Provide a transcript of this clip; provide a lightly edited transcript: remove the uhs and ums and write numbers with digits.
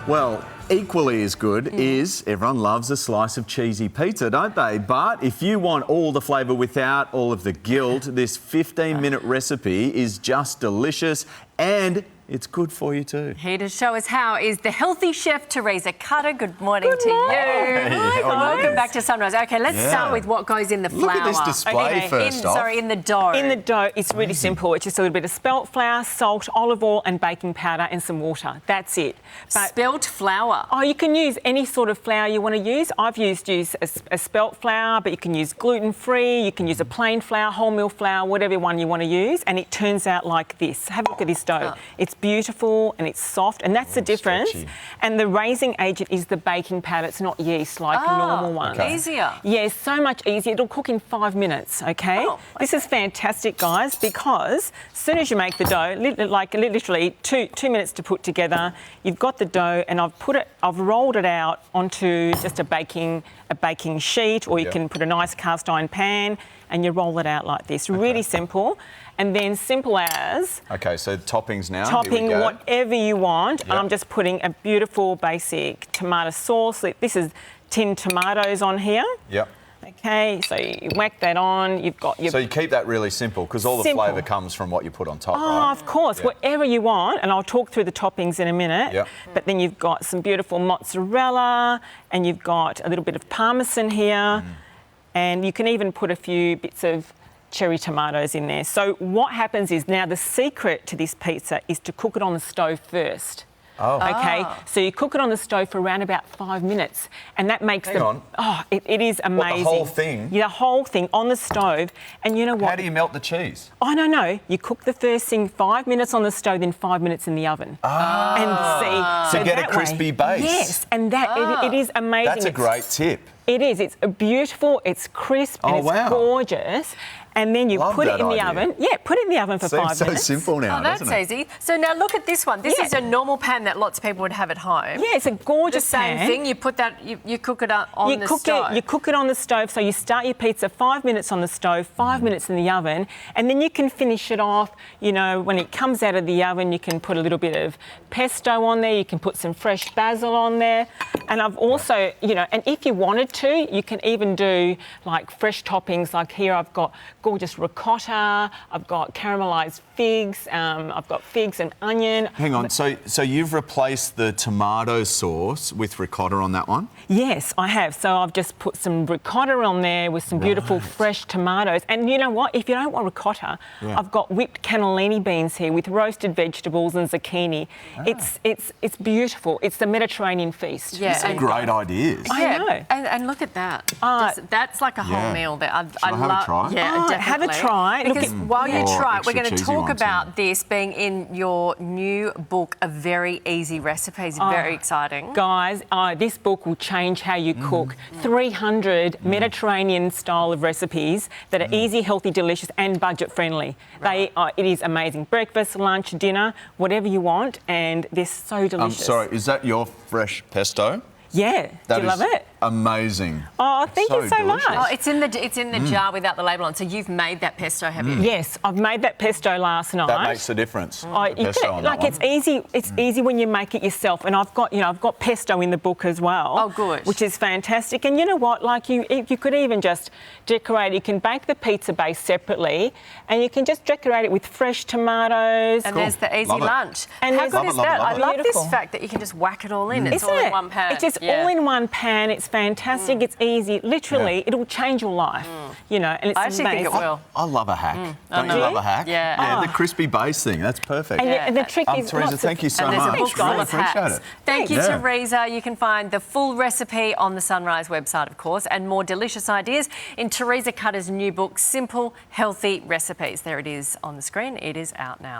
Well, equally as good is everyone loves a slice of cheesy pizza, don't they? But if you want all the flavour without all of the guilt, this 15-minute recipe is just delicious and it's good for you too. Here to show us how is the healthy chef Teresa Cutter. Good morning to you. Hi, Welcome back to Sunrise. Okay, let's start with what goes in the flour. Look at this display first off. Sorry, in the dough. In the dough, it's really simple. It's just a little bit of spelt flour, salt, olive oil and baking powder and some water. That's it. But spelt flour. Oh, you can use any sort of flour you want to use. I've used a spelt flour, but you can use gluten-free, you can use a plain flour, wholemeal flour, whatever one you want to use, and it turns out like this. Have a look at this dough. It's beautiful and it's soft, and that's the difference. Stretchy. And the raising agent is the baking powder. It's not yeast like normal ones. Easier. Yes, so much easier. It'll cook in 5 minutes, okay? This is fantastic, guys, because as soon as you make the dough, like literally two minutes to put together, you've got the dough, and I've rolled it out onto just a baking sheet, or you can put a nice cast iron pan and you roll it out like this. Really simple. And then simple as... Okay, so toppings now. Topping Here we go. whatever you want. And I'm just putting a beautiful basic tomato sauce. This is tinned tomatoes on here. Yep. Okay, so you whack that on. You've got your... So you keep that really simple because all the flavour comes from what you put on top, right? Oh, of course, whatever you want. And I'll talk through the toppings in a minute. Yep. But then you've got some beautiful mozzarella and you've got a little bit of parmesan here. And you can even put a few bits of cherry tomatoes in there. So what happens is now the secret to this pizza is to cook it on the stove first. Oh. Okay, so you cook it on the stove for around about 5 minutes, and that makes Hang on. Oh, it is amazing. What, the whole thing? Yeah, the whole thing on the stove, and you know what? How do you melt the cheese? Oh, no. You cook the first thing 5 minutes on the stove, then 5 minutes in the oven. And see, So get a crispy base. Yes, and that it is amazing. That's a great tip. It is. It's beautiful, it's crisp, and it's gorgeous. And then you put it in the oven. Yeah, put it in the oven for 5 minutes. Seems so simple now, doesn't it? That's easy. So now look at this one. This is a normal pan that lots of people would have at home. Yeah, it's a gorgeous pan. The same thing. You put that. You cook it on the stove. You cook it on the stove. So you start your pizza 5 minutes on the stove, 5 minutes in the oven, and then you can finish it off. You know, when it comes out of the oven, you can put a little bit of pesto on there. You can put some fresh basil on there. And I've also, and if you wanted to, you can even do like fresh toppings. Like here, I've got gorgeous ricotta. I've got caramelised figs. I've got figs and onion. Hang on. So you've replaced the tomato sauce with ricotta on that one? Yes, I have. So I've just put some ricotta on there with some beautiful fresh tomatoes. And you know what? If you don't want ricotta, I've got whipped cannellini beans here with roasted vegetables and zucchini. It's beautiful. It's the Mediterranean feast. Yeah, some great ideas. I know. And look at that. That's like a whole meal. That I love. Have a try? Yeah, definitely. Have a try. Because while you try it, we're going to talk too. about this being in your new book, A Very Easy Recipes. Very exciting. Guys, this book will change how you cook. 300 Mediterranean style of recipes that are easy, healthy, delicious and budget friendly. It is amazing. Breakfast, lunch, dinner, whatever you want, and they're so delicious. Sorry, is that your fresh pesto? Yeah. Do you love it? Amazing. Oh, thank you so much. Oh, it's in the jar without the label on. So you've made that pesto, have you? Yes, I've made that pesto last night. That makes a difference. It's easy. It's easy when you make it yourself. And I've got pesto in the book as well. Oh, good. Which is fantastic. And you know what? Like you could even just decorate. You can bake the pizza base separately, and you can just decorate it with fresh tomatoes. And there's the easy lunch. And how good is that? I love Beautiful. this fact that you can just whack it all in. It's all in one pan. It's just all in one pan. It's fantastic. It's easy. Literally, it'll change your life. And it's I actually amazing. think it will. I love a hack. Don't you love a hack? Yeah. The crispy base thing. That's perfect. And the trick is... Teresa, thank you so much. There's a book full of appreciate hacks. it. Thank you, Teresa. You can find the full recipe on the Sunrise website, of course, and more delicious ideas in Teresa Cutter's new book, Simple, Healthy Recipes. There it is on the screen. It is out now.